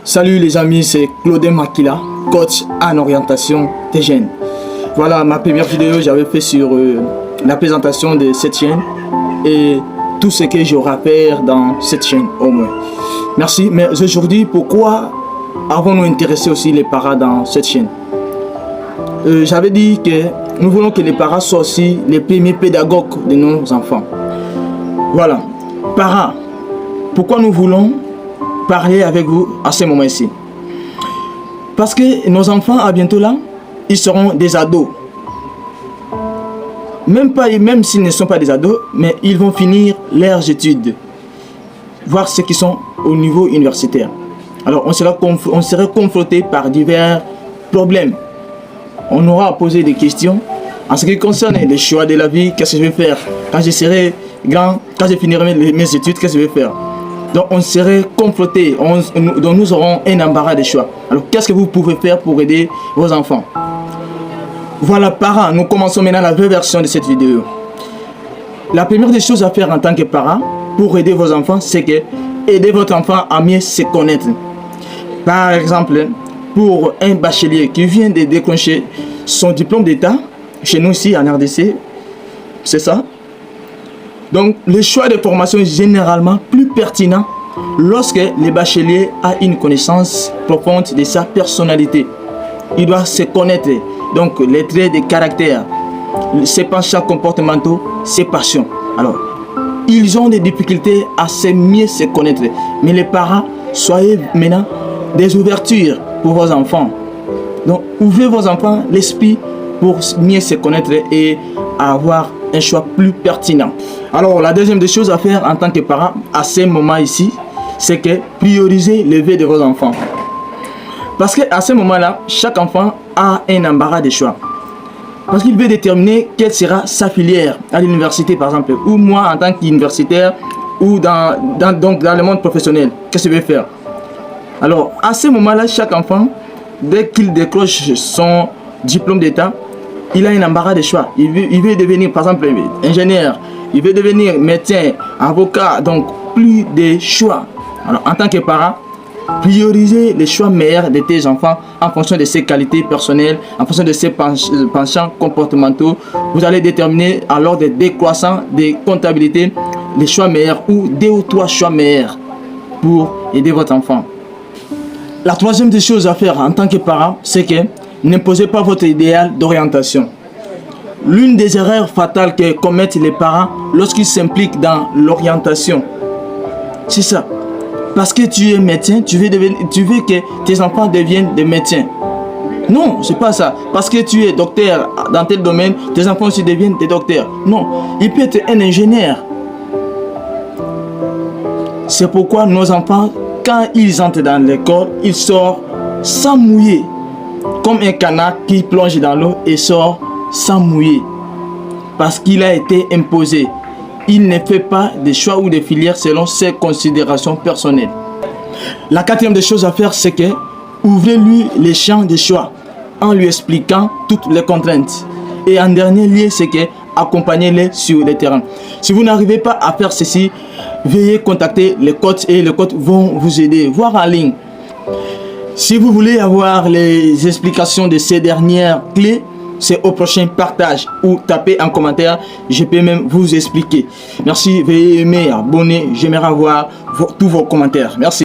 Salut les amis, c'est Claudin Makila, coach en orientation des jeunes. Voilà ma première vidéo, j'avais fait sur la présentation de cette chaîne et tout ce que j'aurai à faire dans cette chaîne au moins. Merci, mais aujourd'hui, pourquoi avons-nous intéressé aussi les parents dans cette chaîne? J'avais dit que nous voulons que les parents soient aussi les premiers pédagogues de nos enfants. Voilà, parents, pourquoi nous voulons parler avec vous à ce moment-ci? Parce que nos enfants, à bientôt là, ils seront des ados. Même s'ils ne sont pas des ados, mais ils vont finir leurs études, voir ceux qui sont au niveau universitaire. Alors, on sera confronté par divers problèmes. On aura à poser des questions en ce qui concerne les choix de la vie. Qu'est-ce que je vais faire quand je serai grand, quand je finirai mes études? Qu'est-ce que je vais faire? Donc on serait confronté, donc nous aurons un embarras de choix. Alors qu'est-ce que vous pouvez faire pour aider vos enfants? Voilà parents, nous commençons maintenant la vraie version de cette vidéo. La première des choses à faire en tant que parent pour aider vos enfants, c'est que aider votre enfant à mieux se connaître. Par exemple, pour un bachelier qui vient de décrocher son diplôme d'état, chez nous ici en RDC, c'est ça. Donc, le choix de formation est généralement plus pertinent lorsque le bachelier a une connaissance profonde de sa personnalité. Il doit se connaître, donc les traits de caractère, ses penchants comportementaux, ses passions. Alors, ils ont des difficultés à mieux se connaître. Mais les parents, soyez maintenant des ouvertures pour vos enfants. Donc, ouvrez vos enfants l'esprit pour mieux se connaître et avoir un choix plus pertinent. Alors, la deuxième des choses à faire en tant que parent à ce moment ici, c'est que prioriser l'éveil de vos enfants. Parce qu'à ce moment-là, chaque enfant a un embarras de choix. Parce qu'il veut déterminer quelle sera sa filière à l'université, par exemple, ou moi en tant qu'universitaire, ou dans le monde professionnel. Qu'est-ce que je vais faire? Alors, à ce moment-là, chaque enfant, dès qu'il décroche son diplôme d'état, il a un embarras de choix. Il veut devenir, par exemple, ingénieur. Il veut devenir médecin, avocat. Donc, plus de choix. Alors, en tant que parent, priorisez les choix meilleurs de tes enfants en fonction de ses qualités personnelles, en fonction de ses penchants comportementaux. Vous allez déterminer, alors des décroissants de comptabilité, les choix meilleurs ou 2 ou 3 choix meilleurs pour aider votre enfant. La troisième des choses à faire en tant que parent, c'est que n'imposez pas votre idéal d'orientation. L'une des erreurs fatales que commettent les parents lorsqu'ils s'impliquent dans l'orientation, c'est ça. Parce que tu es médecin, tu veux que tes enfants deviennent des médecins. Non, c'est pas ça. Parce que tu es docteur dans tel domaine, tes enfants aussi deviennent des docteurs. Non, il peut être un ingénieur. C'est pourquoi nos enfants, quand ils entrent dans l'école, ils sortent sans mouiller. Comme un canard qui plonge dans l'eau et sort sans mouiller. Parce qu'il a été imposé. Il ne fait pas de choix ou de filières selon ses considérations personnelles. La quatrième des choses à faire, c'est que ouvrez-lui les champs de choix en lui expliquant toutes les contraintes. Et en dernier lieu, c'est que accompagnez-les sur le terrain. Si vous n'arrivez pas à faire ceci, veuillez contacter les coachs et les coachs vont vous aider, voir en ligne. Si vous voulez avoir les explications de ces dernières clés, c'est au prochain partage ou tapez en commentaire, je peux même vous expliquer. Merci, veuillez aimer, abonner, j'aimerais avoir tous vos commentaires. Merci.